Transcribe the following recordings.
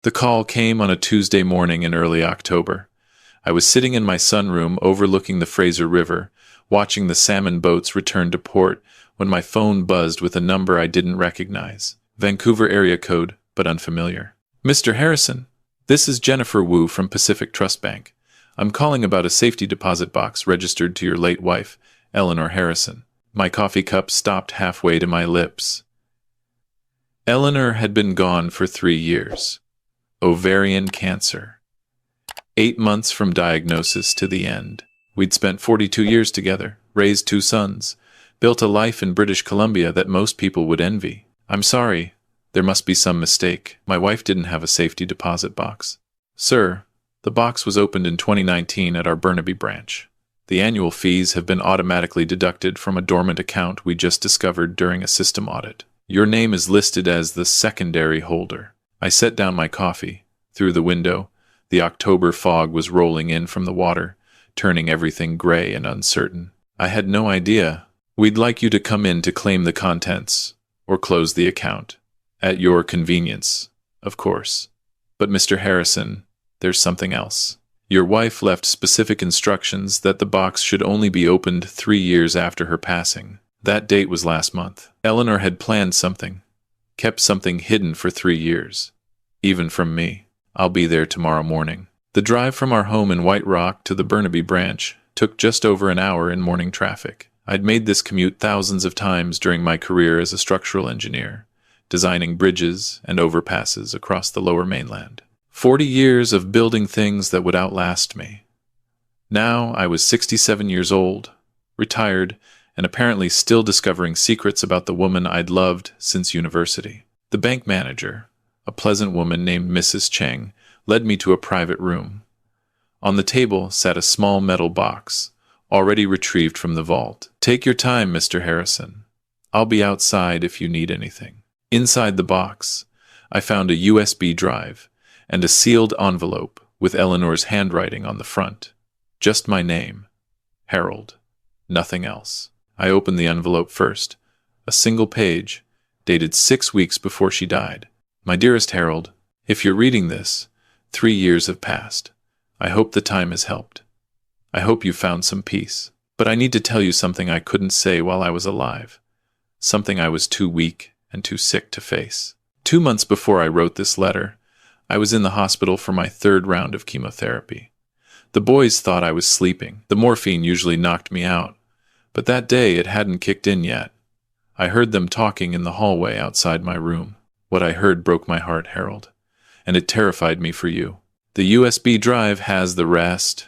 The call came on a Tuesday morning in early October. I was sitting in my sunroom overlooking the Fraser River, watching the salmon boats return to port, when my phone buzzed with a number I didn't recognize. Vancouver area code, but unfamiliar. Mr. Harrison, this is Jennifer Wu from Pacific Trust Bank. I'm calling about a safety deposit box registered to your late wife, Eleanor Harrison. My coffee cup stopped halfway to my lips. Eleanor had been gone for 3 years. Ovarian cancer. 8 months from diagnosis to the end. We'd spent 42 years together, raised 2 sons, built a life in British Columbia that most people would envy. I'm sorry, there must be some mistake. My wife didn't have a safety deposit box. Sir, the box was opened in 2019 at our Burnaby branch. The annual fees have been automatically deducted from a dormant account we just discovered during a system audit. Your name is listed as the secondary holder. I set down my coffee. Through the window, the October fog was rolling in from the water, turning everything gray and uncertain. I had no idea. We'd like you to come in to claim the contents, or close the account. At your convenience, of course. But Mr. Harrison, there's something else. Your wife left specific instructions that the box should only be opened 3 years after her passing. That date was last month. Eleanor had planned something, kept something hidden for 3 years. Even from me. I'll be there tomorrow morning. The drive from our home in White Rock to the Burnaby branch took just over an hour in morning traffic. I'd made this commute thousands of times during my career as a structural engineer, designing bridges and overpasses across the lower mainland. 40 years of building things that would outlast me. Now I was 67 years old, retired, and apparently still discovering secrets about the woman I'd loved since university. The bank manager, a pleasant woman named Mrs. Cheng, led me to a private room. On the table sat a small metal box, already retrieved from the vault. Take your time, Mr. Harrison. I'll be outside if you need anything. Inside the box, I found a USB drive and a sealed envelope with Eleanor's handwriting on the front. Just my name, Harold. Nothing else. I opened the envelope first. A single page, dated 6 weeks before she died. My dearest Harold, if you're reading this, 3 years have passed. I hope the time has helped. I hope you found some peace. But I need to tell you something I couldn't say while I was alive. Something I was too weak and too sick to face. 2 months before I wrote this letter, I was in the hospital for my 3rd round of chemotherapy. The boys thought I was sleeping. The morphine usually knocked me out. But that day it hadn't kicked in yet. I heard them talking in the hallway outside my room. What I heard broke my heart, Harold, and it terrified me for you. The USB drive has the rest.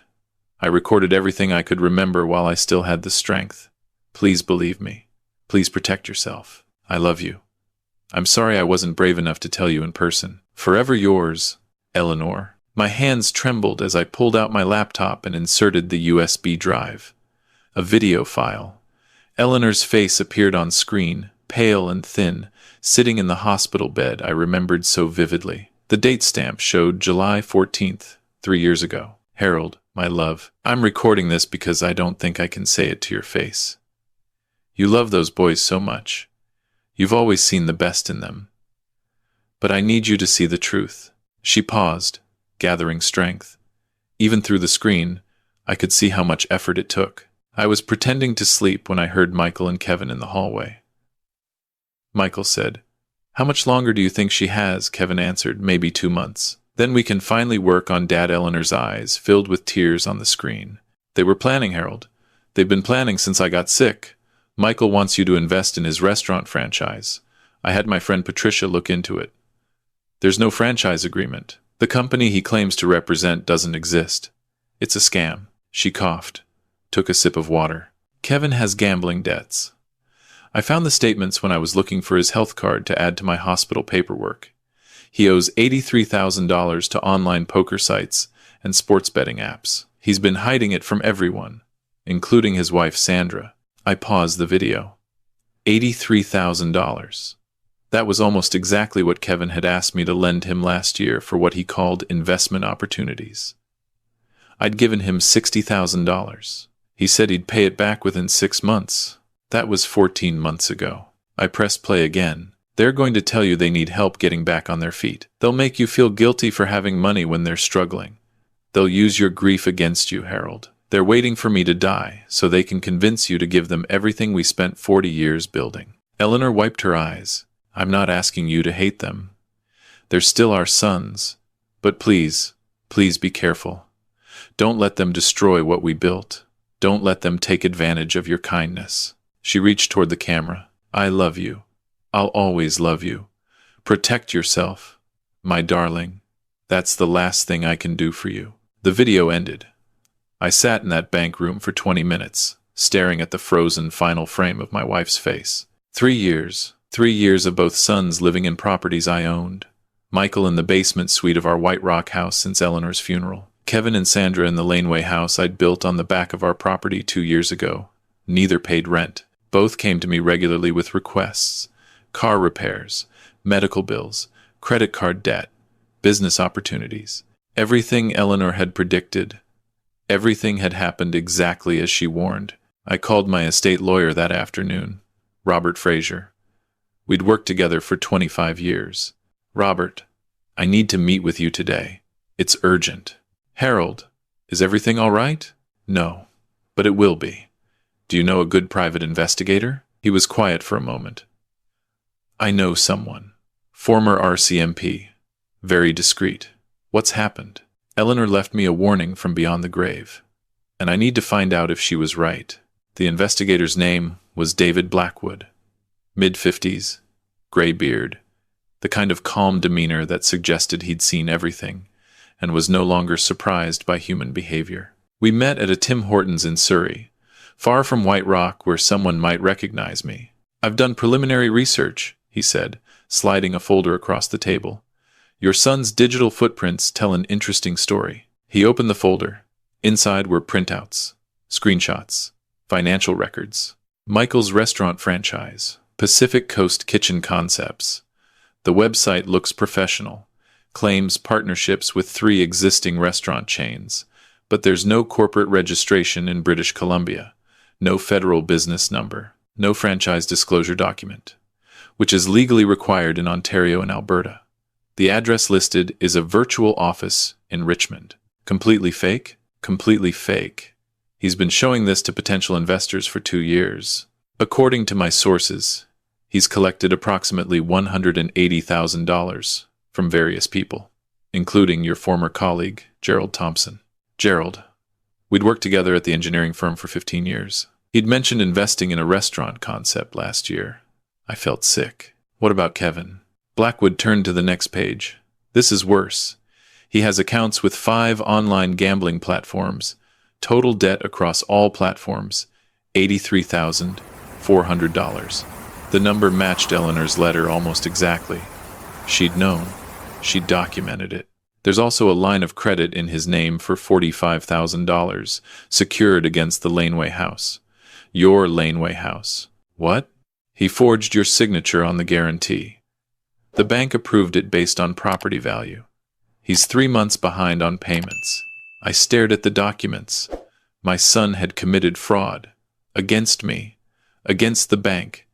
I recorded everything I could remember while I still had the strength. Please believe me. Please protect yourself. I love you. I'm sorry I wasn't brave enough to tell you in person. Forever yours, Eleanor. My hands trembled as I pulled out my laptop and inserted the USB drive. A video file. Eleanor's face appeared on screen, pale and thin, sitting in the hospital bed I remembered so vividly. The date stamp showed July 14th, 3 years ago. Harold, my love, I'm recording this because I don't think I can say it to your face. You love those boys so much. You've always seen the best in them. But I need you to see the truth. She paused, gathering strength. Even through the screen, I could see how much effort it took. I was pretending to sleep when I heard Michael and Kevin in the hallway. Michael said, "How much longer do you think she has?" Kevin answered, "Maybe 2 months. Then we can finally work on Dad." Eleanor's eyes filled with tears on the screen. "They were planning, Harold. They've been planning since I got sick. Michael wants you to invest in his restaurant franchise. I had my friend Patricia look into it. There's no franchise agreement. The company he claims to represent doesn't exist. It's a scam." She coughed, took a sip of water. "Kevin has gambling debts. I found the statements when I was looking for his health card to add to my hospital paperwork. He owes $83,000 to online poker sites and sports betting apps. He's been hiding it from everyone, including his wife Sandra." I paused the video. $83,000. That was almost exactly what Kevin had asked me to lend him last year for what he called investment opportunities. I'd given him $60,000. He said he'd pay it back within 6 months. That was 14 months ago. I pressed play again. They're going to tell you they need help getting back on their feet. They'll make you feel guilty for having money when they're struggling. They'll use your grief against you, Harold. They're waiting for me to die so they can convince you to give them everything we spent 40 years building. Eleanor wiped her eyes. I'm not asking you to hate them. They're still our sons. But please, please be careful. Don't let them destroy what we built. Don't let them take advantage of your kindness. She reached toward the camera. I love you. I'll always love you. Protect yourself, my darling. That's the last thing I can do for you. The video ended. I sat in that bank room for 20 minutes, staring at the frozen final frame of my wife's face. 3 years. 3 years of both sons living in properties I owned. Michael in the basement suite of our White Rock house since Eleanor's funeral. Kevin and Sandra in the laneway house I'd built on the back of our property 2 years ago. Neither paid rent. Both came to me regularly with requests. Car repairs, medical bills, credit card debt, business opportunities. Everything Eleanor had predicted. Everything had happened exactly as she warned. I called my estate lawyer that afternoon, Robert Fraser. We'd worked together for 25 years. Robert, I need to meet with you today. It's urgent. Harold, is everything all right? No, but it will be. Do you know a good private investigator? He was quiet for a moment. I know someone. Former RCMP. Very discreet. What's happened? Eleanor left me a warning from beyond the grave, and I need to find out if she was right. The investigator's name was David Blackwood. Mid-50s, gray beard, the kind of calm demeanor that suggested he'd seen everything and was no longer surprised by human behavior. We met at a Tim Hortons in Surrey, far from White Rock where someone might recognize me. I've done preliminary research, he said, sliding a folder across the table. Your son's digital footprints tell an interesting story. He opened the folder. Inside were printouts, screenshots, financial records, Michael's restaurant franchise, Pacific Coast Kitchen Concepts. The website looks professional, claims partnerships with 3 existing restaurant chains, but there's no corporate registration in British Columbia, no federal business number, no franchise disclosure document, which is legally required in Ontario and Alberta. The address listed is a virtual office in Richmond. Completely fake? Completely fake. He's been showing this to potential investors for 2 years. According to my sources, he's collected approximately $180,000 from various people, including your former colleague, Gerald Thompson. Gerald. We'd worked together at the engineering firm for 15 years. He'd mentioned investing in a restaurant concept last year. I felt sick. What about Kevin? Blackwood turned to the next page. This is worse. He has accounts with 5 online gambling platforms. Total debt across all platforms, $83,400. The number matched Eleanor's letter almost exactly. She'd known. She'd documented it. There's also a line of credit in his name for $45,000, secured against the laneway house. Your laneway house. What? He forged your signature on the guarantee. The bank approved it based on property value. He's 3 months behind on payments. I stared at the documents. My son had committed fraud. Against me. Against the bank.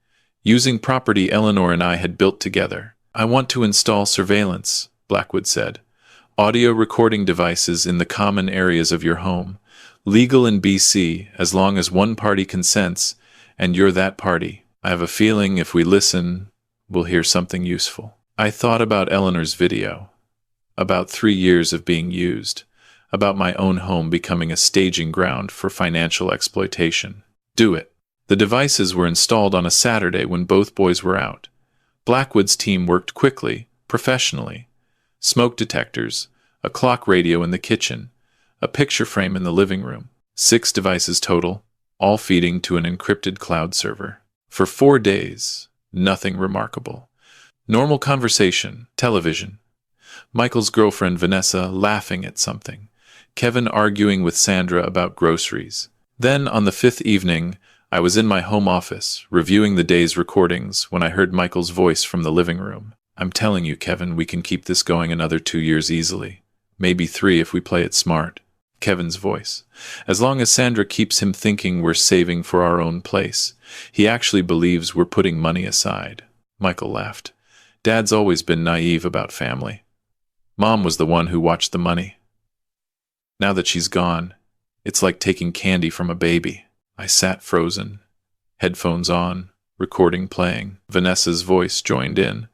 Using property Eleanor and I had built together. I want to install surveillance, Blackwood said. Audio recording devices in the common areas of your home. Legal in BC as long as one party consents, and you're that party. I have a feeling if we listen, we'll hear something useful. I thought about Eleanor's video, about 3 years of being used, about my own home becoming a staging ground for financial exploitation. Do it. The devices were installed on a Saturday when both boys were out. Blackwood's team worked quickly, professionally. Smoke detectors, a clock radio in the kitchen, a picture frame in the living room. 6 devices total, all feeding to an encrypted cloud server. For 4 days, nothing remarkable. Normal conversation, television. Michael's girlfriend Vanessa laughing at something. Kevin arguing with Sandra about groceries. Then, on the 5th evening, I was in my home office, reviewing the day's recordings, when I heard Michael's voice from the living room. I'm telling you, Kevin, we can keep this going another 2 years easily. Maybe 3 if we play it smart. Kevin's voice. As long as Sandra keeps him thinking we're saving for our own place, he actually believes we're putting money aside. Michael laughed. Dad's always been naive about family. Mom was the one who watched the money. Now that she's gone, it's like taking candy from a baby. I sat frozen, headphones on, recording playing. Vanessa's voice joined in.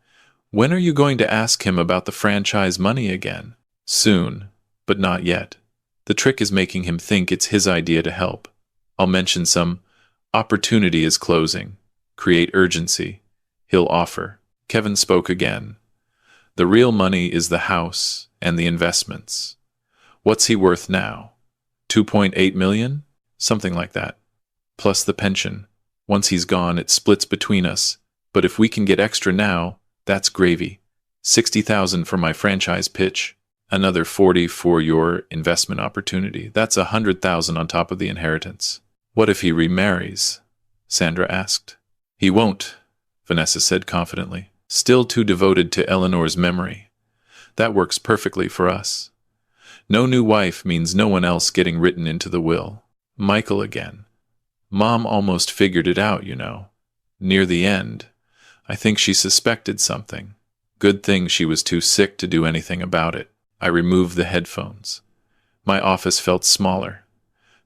When are you going to ask him about the franchise money again? Soon, but not yet. The trick is making him think it's his idea to help. I'll mention some opportunity is closing. Create urgency. He'll offer. Kevin spoke again. The real money is the house and the investments. What's he worth now? 2.8 million? Something like that. Plus the pension. Once he's gone, it splits between us. But if we can get extra now, that's gravy. 60,000 for my franchise pitch. Another 40 for your investment opportunity. That's 100,000 on top of the inheritance. What if he remarries? Sandra asked. He won't, Vanessa said confidently. Still too devoted to Eleanor's memory. That works perfectly for us. No new wife means no one else getting written into the will. Michael again. Mom almost figured it out, you know. Near the end, I think she suspected something. Good thing she was too sick to do anything about it. I removed the headphones. My office felt smaller.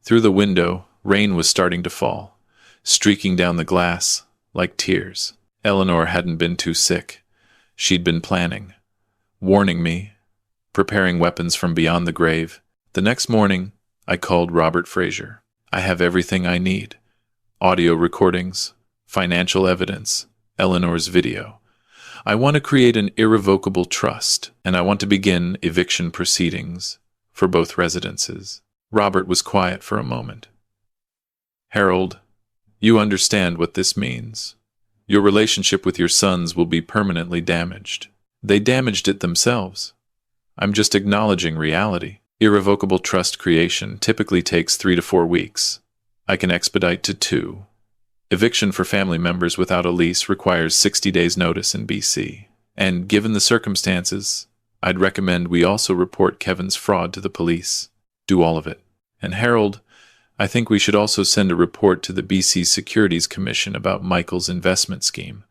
Through the window, rain was starting to fall, streaking down the glass like tears. Eleanor hadn't been too sick. She'd been planning, warning me, preparing weapons from beyond the grave. The next morning, I called Robert Fraser. I have everything I need. Audio recordings, financial evidence, Eleanor's video. I want to create an irrevocable trust, and I want to begin eviction proceedings for both residences. Robert was quiet for a moment. Harold, you understand what this means. Your relationship with your sons will be permanently damaged. They damaged it themselves. I'm just acknowledging reality. Irrevocable trust creation typically takes 3 to 4 weeks. I can expedite to 2. Eviction for family members without a lease requires 60 days notice in BC. And given the circumstances, I'd recommend we also report Kevin's fraud to the police. Do all of it. And Harold, I think we should also send a report to the BC Securities Commission about Michael's investment scheme.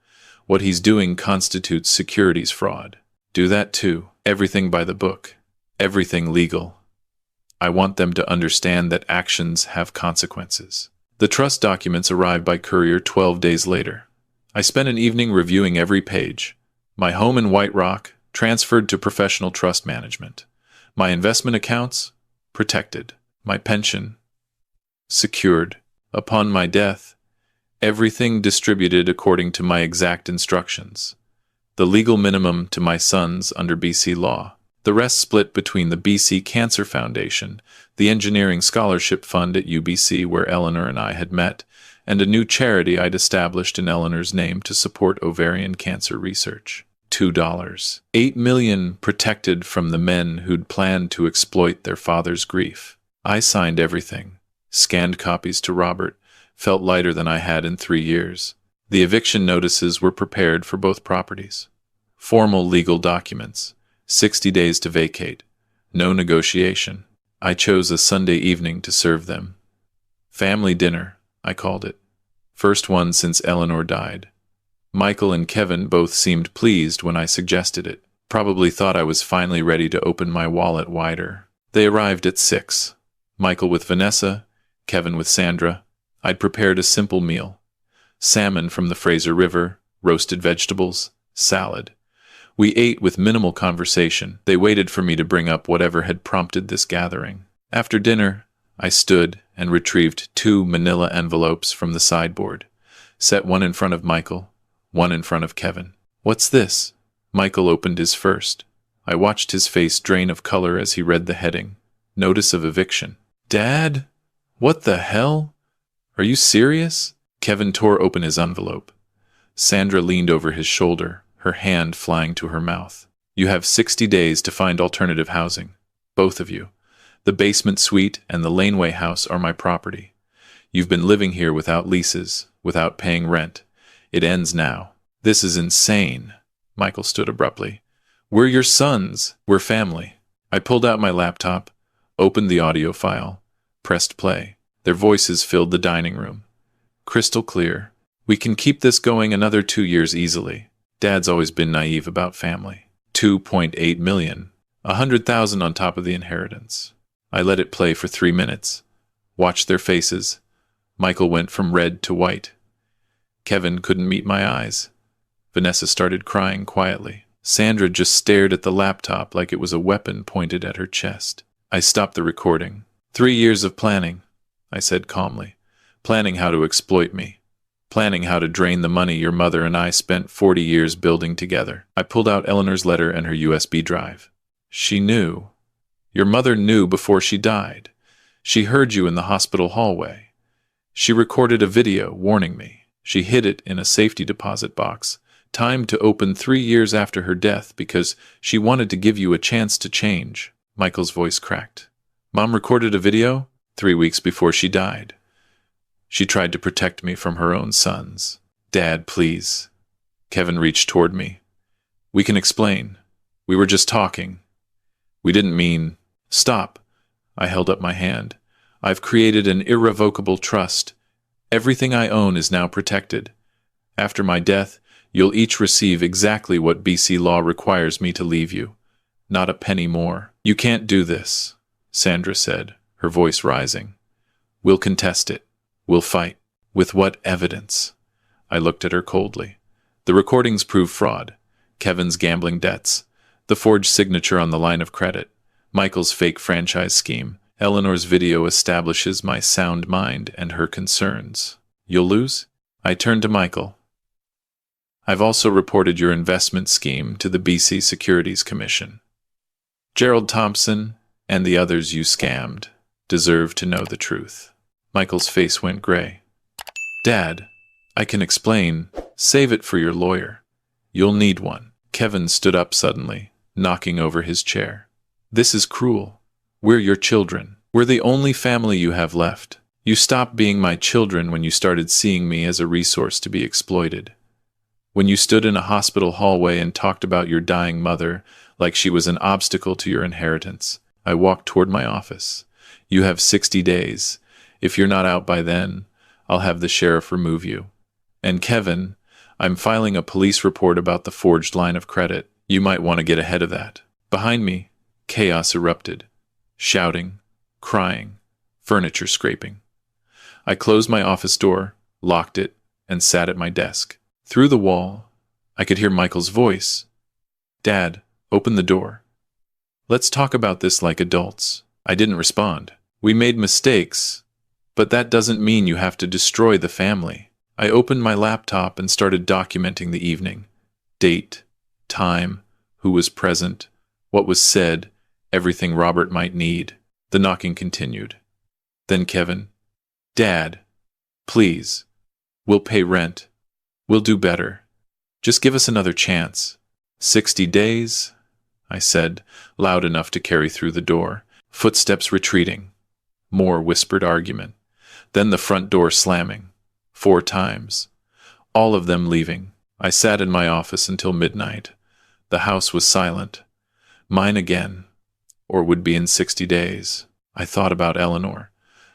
What he's doing constitutes securities fraud. Do that too. Everything by the book. Everything legal. I want them to understand that actions have consequences. The trust documents arrived by courier 12 days later. I spent an evening reviewing every page. My home in White Rock transferred to professional trust management. My investment accounts protected. My pension secured. Upon my death, everything distributed according to my exact instructions. The legal minimum to my sons under BC law. The rest split between the BC Cancer Foundation, the Engineering Scholarship Fund at UBC where Eleanor and I had met, and a new charity I'd established in Eleanor's name to support ovarian cancer research. $2. 8 million protected from the men who'd planned to exploit their father's grief. I signed everything, scanned copies to Robert, felt lighter than I had in 3 years. The eviction notices were prepared for both properties. Formal legal documents. 60 days to vacate. No negotiation. I chose a Sunday evening to serve them. Family dinner, I called it. First one since Eleanor died. Michael and Kevin both seemed pleased when I suggested it. Probably thought I was finally ready to open my wallet wider. They arrived at 6. Michael with Vanessa, Kevin with Sandra. I'd prepared a simple meal. Salmon from the Fraser River, roasted vegetables, salad. We ate with minimal conversation. They waited for me to bring up whatever had prompted this gathering. After dinner, I stood and retrieved 2 manila envelopes from the sideboard. Set one in front of Michael, one in front of Kevin. What's this? Michael opened his first. I watched his face drain of color as he read the heading. Notice of eviction. Dad? What the hell? Are you serious? Kevin tore open his envelope. Sandra leaned over his shoulder, her hand flying to her mouth. You have 60 days to find alternative housing. Both of you. The basement suite and the laneway house are my property. You've been living here without leases, without paying rent. It ends now. This is insane. Michael stood abruptly. We're your sons. We're family. I pulled out my laptop, opened the audio file, pressed play. Their voices filled the dining room. Crystal clear. We can keep this going another 2 years easily. Dad's always been naive about family. 2.8 million. 100,000 on top of the inheritance. I let it play for 3 minutes. Watched their faces. Michael went from red to white. Kevin couldn't meet my eyes. Vanessa started crying quietly. Sandra just stared at the laptop like it was a weapon pointed at her chest. I stopped the recording. 3 years of planning, I said calmly. Planning how to exploit me. Planning how to drain the money your mother and I spent 40 years building together. I pulled out Eleanor's letter and her USB drive. She knew. Your mother knew before she died. She heard you in the hospital hallway. She recorded a video warning me. She hid it in a safety deposit box, timed to open 3 years after her death because she wanted to give you a chance to change. Michael's voice cracked. Mom recorded a video 3 weeks before she died. She tried to protect me from her own sons. Dad, please. Kevin reached toward me. We can explain. We were just talking. We didn't mean... Stop. I held up my hand. I've created an irrevocable trust. Everything I own is now protected. After my death, you'll each receive exactly what BC law requires me to leave you. Not a penny more. You can't do this, Sandra said, her voice rising. We'll contest it. We'll fight. With what evidence? I looked at her coldly. The recordings prove fraud. Kevin's gambling debts. The forged signature on the line of credit. Michael's fake franchise scheme. Eleanor's video establishes my sound mind and her concerns. You'll lose? I turned to Michael. I've also reported your investment scheme to the BC Securities Commission. Gerald Thompson and the others you scammed deserve to know the truth. Michael's face went gray. Dad, I can explain. Save it for your lawyer. You'll need one. Kevin stood up suddenly, knocking over his chair. This is cruel. We're your children. We're the only family you have left. You stopped being my children when you started seeing me as a resource to be exploited. When you stood in a hospital hallway and talked about your dying mother like she was an obstacle to your inheritance, I walked toward my office. You have 60 days. If you're not out by then, I'll have the sheriff remove you. And Kevin, I'm filing a police report about the forged line of credit. You might want to get ahead of that. Behind me, chaos erupted. Shouting, crying, furniture scraping. I closed my office door, locked it, and sat at my desk. Through the wall, I could hear Michael's voice. Dad, open the door. Let's talk about this like adults. I didn't respond. We made mistakes, but that doesn't mean you have to destroy the family. I opened my laptop and started documenting the evening. Date, time, who was present, what was said, everything Robert might need. The knocking continued. Then Kevin, Dad, please, we'll pay rent. We'll do better. Just give us another chance. 60 days, I said, loud enough to carry through the door. Footsteps retreating. More whispered argument. Then the front door slamming. 4 times. All of them leaving. I sat in my office until midnight. The house was silent. Mine again. Or would be in 60 days. I thought about Eleanor.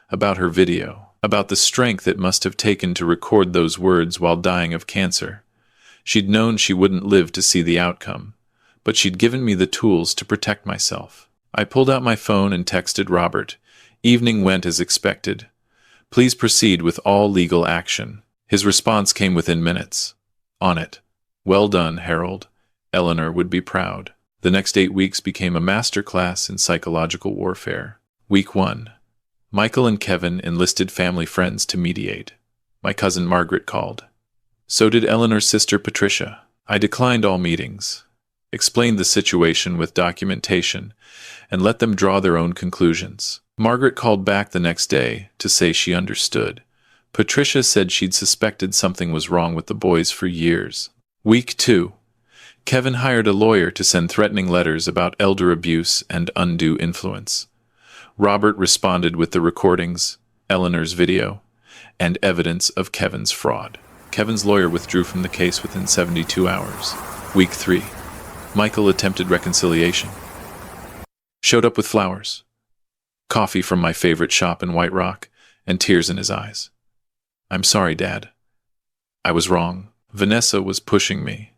About her video. About the strength it must have taken to record those words while dying of cancer. She'd known she wouldn't live to see the outcome, but she'd given me the tools to protect myself. I pulled out my phone and texted Robert. Evening went as expected. Please proceed with all legal action. His response came within minutes. On it. Well done, Harold. Eleanor would be proud. The next 8 weeks became a master class in psychological warfare. Week 1. Michael and Kevin enlisted family friends to mediate. My cousin Margaret called. So did Eleanor's sister Patricia. I declined all meetings, explained the situation with documentation, and let them draw their own conclusions. Margaret called back the next day to say she understood. Patricia said she'd suspected something was wrong with the boys for years. Week 2. Kevin hired a lawyer to send threatening letters about elder abuse and undue influence. Robert responded with the recordings, Eleanor's video, and evidence of Kevin's fraud. Kevin's lawyer withdrew from the case within 72 hours. Week 3. Michael attempted reconciliation. Showed up with flowers, coffee from my favorite shop in White Rock, and tears in his eyes. I'm sorry, Dad. I was wrong. Vanessa was pushing me.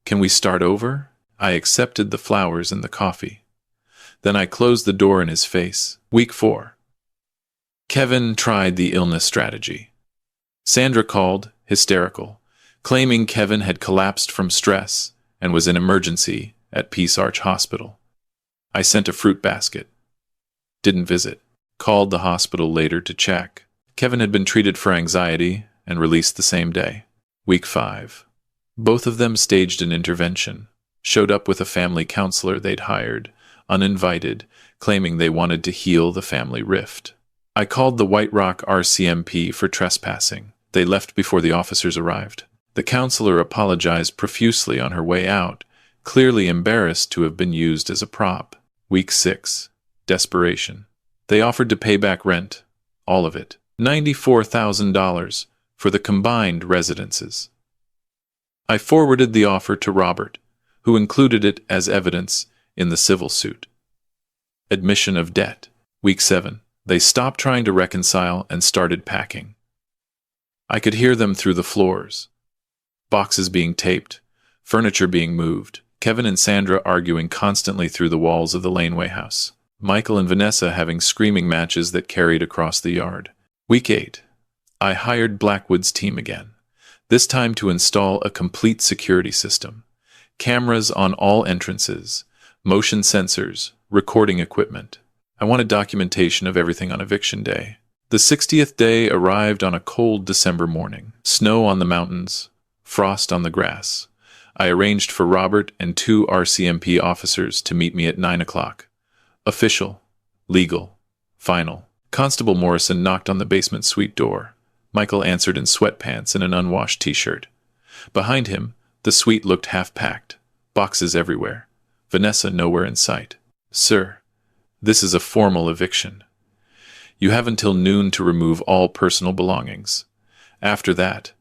Can we start over? I accepted the flowers and the coffee. Then I closed the door in his face. Week 4. Kevin tried the illness strategy. Sandra called, hysterical, claiming Kevin had collapsed from stress and was in emergency at Peace Arch Hospital. I sent a fruit basket. Didn't visit. Called the hospital later to check. Kevin had been treated for anxiety and released the same day. Week 5. Both of them staged an intervention. Showed up with a family counselor they'd hired, uninvited, claiming they wanted to heal the family rift. I called the White Rock RCMP for trespassing. They left before the officers arrived. The counselor apologized profusely on her way out, clearly embarrassed to have been used as a prop. Week 6. Desperation. They offered to pay back rent, all of it, $94,000 for the combined residences. I forwarded the offer to Robert, who included it as evidence in the civil suit. Admission of debt. Week 7. They stopped trying to reconcile and started packing. I could hear them through the floors. Boxes being taped, furniture being moved, Kevin and Sandra arguing constantly through the walls of the laneway house. Michael and Vanessa having screaming matches that carried across the yard. Week 8. I hired Blackwood's team again, this time to install a complete security system. Cameras on all entrances, motion sensors, recording equipment. I wanted documentation of everything on eviction day. The 60th day arrived on a cold December morning. Snow on the mountains, frost on the grass. I arranged for Robert and 2 RCMP officers to meet me at 9 o'clock. Official, legal, final. Constable Morrison knocked on the basement suite door. Michael answered in sweatpants and an unwashed t-shirt. Behind him, the suite looked half-packed, boxes everywhere. Vanessa nowhere in sight. Sir, this is a formal eviction. You have until noon to remove all personal belongings. After that,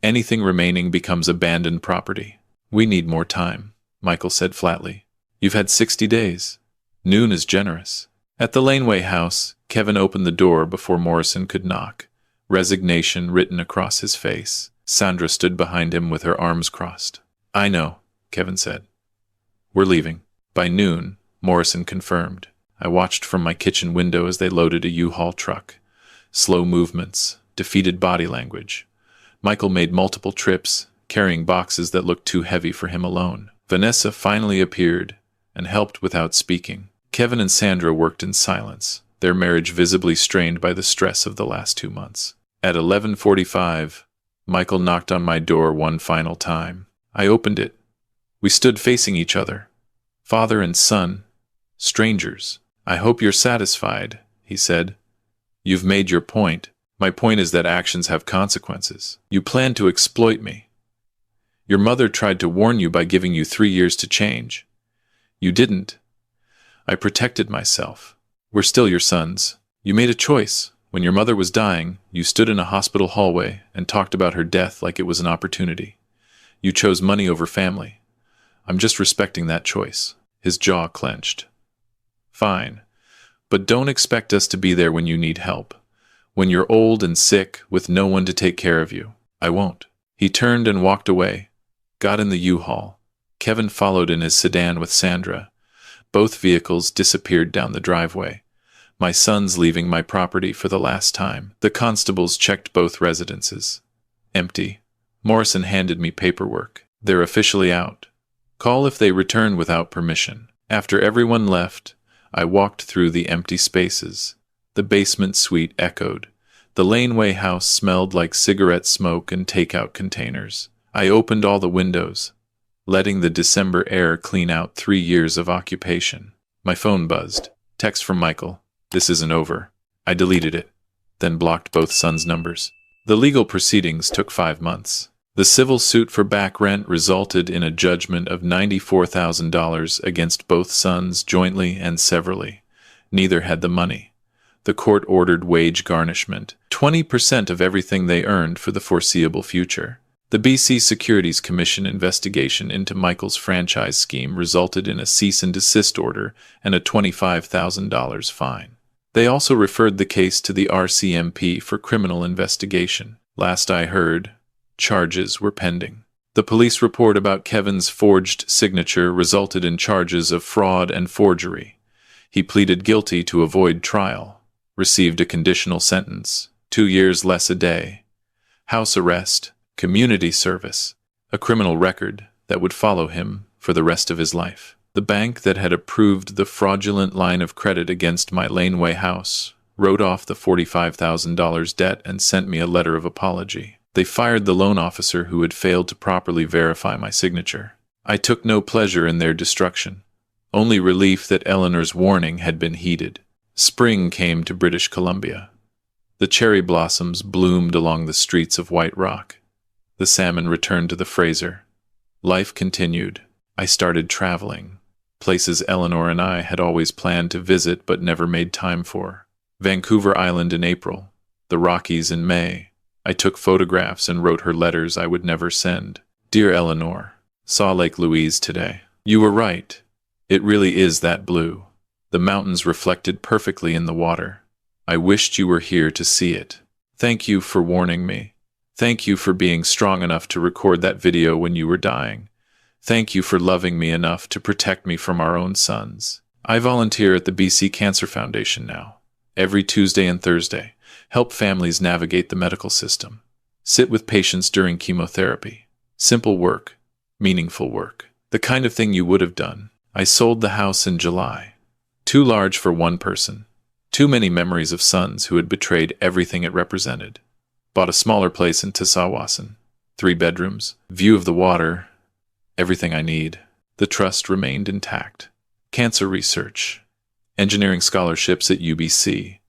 anything remaining becomes abandoned property. We need more time, Michael said flatly. You've had 60 days. Noon is generous. At the laneway house, Kevin opened the door before Morrison could knock, resignation written across his face. Sandra stood behind him with her arms crossed. I know, Kevin said. We're leaving. By noon, Morrison confirmed. I watched from my kitchen window as they loaded a U-Haul truck. Slow movements, defeated body language. Michael made multiple trips, carrying boxes that looked too heavy for him alone. Vanessa finally appeared and helped without speaking. Kevin and Sandra worked in silence, their marriage visibly strained by the stress of the last 2 months. At 11:45, Michael knocked on my door one final time. I opened it. We stood facing each other, father and son, strangers. I hope you're satisfied, he said. You've made your point. My point is that actions have consequences. You plan to exploit me. Your mother tried to warn you by giving you 3 years to change. You didn't. I protected myself. We're still your sons. You made a choice. When your mother was dying, you stood in a hospital hallway and talked about her death like it was an opportunity. You chose money over family. I'm just respecting that choice. His jaw clenched. Fine. But don't expect us to be there when you need help. When you're old and sick with no one to take care of you. I won't. He turned and walked away. Got in the U-Haul. Kevin followed in his sedan with Sandra. Both vehicles disappeared down the driveway. My sons leaving my property for the last time. The constables checked both residences. Empty. Morrison handed me paperwork. They're officially out. Call if they return without permission. After everyone left, I walked through the empty spaces. The basement suite echoed. The laneway house smelled like cigarette smoke and takeout containers. I opened all the windows, letting the December air clean out 3 years of occupation. My phone buzzed. Text from Michael. This isn't over. I deleted it, then blocked both sons' numbers. The legal proceedings took 5 months. The civil suit for back rent resulted in a judgment of $94,000 against both sons jointly and severally. Neither had the money. The court ordered wage garnishment, 20% of everything they earned for the foreseeable future. The BC Securities Commission investigation into Michael's franchise scheme resulted in a cease and desist order and a $25,000 fine. They also referred the case to the RCMP for criminal investigation. Last I heard, charges were pending. The police report about Kevin's forged signature resulted in charges of fraud and forgery. He pleaded guilty to avoid trial, received a conditional sentence, 2 years less a day, house arrest, community service, a criminal record that would follow him for the rest of his life. The bank that had approved the fraudulent line of credit against my laneway house wrote off the $45,000 debt and sent me a letter of apology. They fired the loan officer who had failed to properly verify my signature. I took no pleasure in their destruction, only relief that Eleanor's warning had been heeded. Spring came to British Columbia. The cherry blossoms bloomed along the streets of White Rock. The salmon returned to the Fraser. Life continued. I started traveling, places Eleanor and I had always planned to visit but never made time for. Vancouver Island in April, the Rockies in May. I took photographs and wrote her letters I would never send. Dear Eleanor, saw Lake Louise today. You were right. It really is that blue. The mountains reflected perfectly in the water. I wished you were here to see it. Thank you for warning me. Thank you for being strong enough to record that video when you were dying. Thank you for loving me enough to protect me from our own sons. I volunteer at the BC Cancer Foundation now. Every Tuesday and Thursday, help families navigate the medical system. Sit with patients during chemotherapy. Simple work, meaningful work. The kind of thing you would have done. I sold the house in July. Too large for one person. Too many memories of sons who had betrayed everything it represented. Bought a smaller place in Tissawasan. 3 bedrooms, view of the water, everything I need. The trust remained intact. Cancer research. Engineering scholarships at UBC.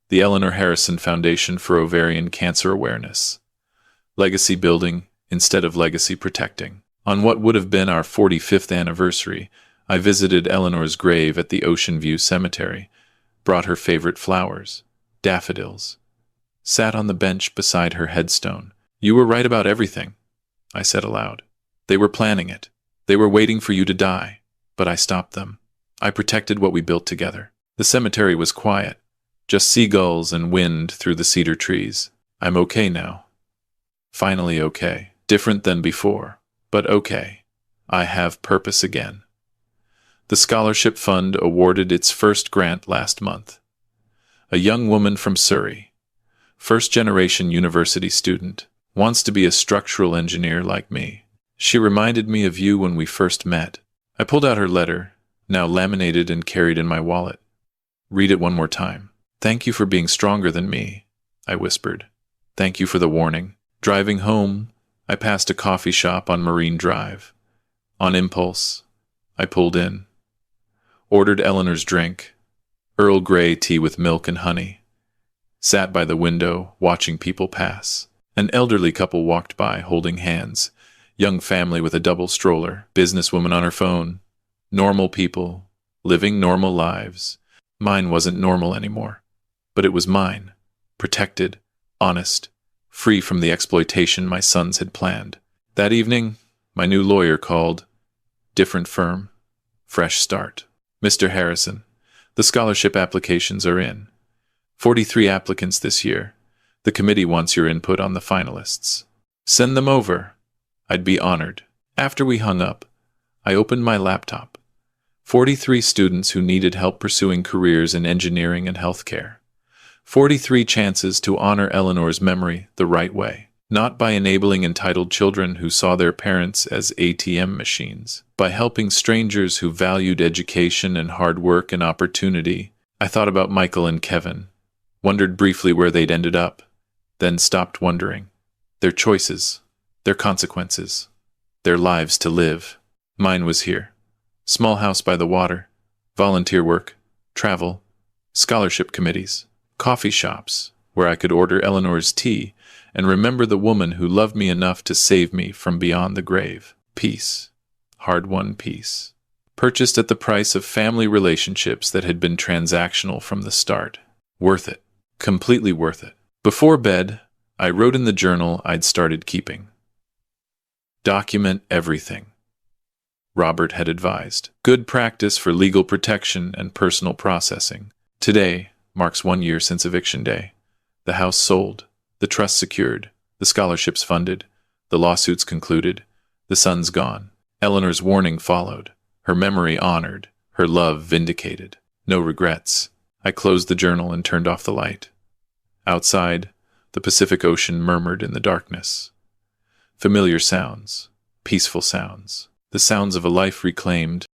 The Eleanor Harrison Foundation for Ovarian Cancer Awareness. Legacy building instead of legacy protecting. On what would have been our 45th anniversary, I visited Eleanor's grave at the Ocean View Cemetery, brought her favorite flowers, daffodils. Sat on the bench beside her headstone. You were right about everything, I said aloud. They were planning it. They were waiting for you to die, but I stopped them. I protected what we built together. The cemetery was quiet, just seagulls and wind through the cedar trees. I'm okay now. Finally okay. Different than before, but okay. I have purpose again. The scholarship fund awarded its first grant last month. A young woman from Surrey, first-generation university student, wants to be a structural engineer like me. She reminded me of you when we first met. I pulled out her letter, now laminated and carried in my wallet. Read it one more time. Thank you for being stronger than me, I whispered. Thank you for the warning. Driving home, I passed a coffee shop on Marine Drive. On impulse, I pulled in. Ordered Eleanor's drink, Earl Grey tea with milk and honey. Sat by the window, watching people pass. An elderly couple walked by, holding hands. Young family with a double stroller, businesswoman on her phone. Normal people, living normal lives. Mine wasn't normal anymore, but it was mine. Protected, honest, free from the exploitation my sons had planned. That evening, my new lawyer called. Different firm, fresh start. Mr. Harrison, the scholarship applications are in. 43 applicants this year. The committee wants your input on the finalists. Send them over. I'd be honored. After we hung up, I opened my laptop. 43 students who needed help pursuing careers in engineering and healthcare. 43 chances to honor Eleanor's memory the right way. Not by enabling entitled children who saw their parents as ATM machines. By helping strangers who valued education and hard work and opportunity. I thought about Michael and Kevin. Wondered briefly where they'd ended up. Then stopped wondering. Their choices. Their consequences. Their lives to live. Mine was here. Small house by the water. Volunteer work. Travel. Scholarship committees. Coffee shops, where I could order Eleanor's tea and remember the woman who loved me enough to save me from beyond the grave. Peace. Hard-won peace. Purchased at the price of family relationships that had been transactional from the start. Worth it. Completely worth it. Before bed, I wrote in the journal I'd started keeping. Document everything. Robert had advised. Good practice for legal protection and personal processing. Today marks 1 year since eviction day. The house sold, the trust secured, the scholarships funded, the lawsuits concluded, The sun's gone. Eleanor's warning followed. Her memory honored. Her love vindicated. No regrets. I closed the journal and turned off the light. Outside, the Pacific Ocean murmured in the darkness. Familiar sounds. Peaceful sounds. The sounds of a life reclaimed,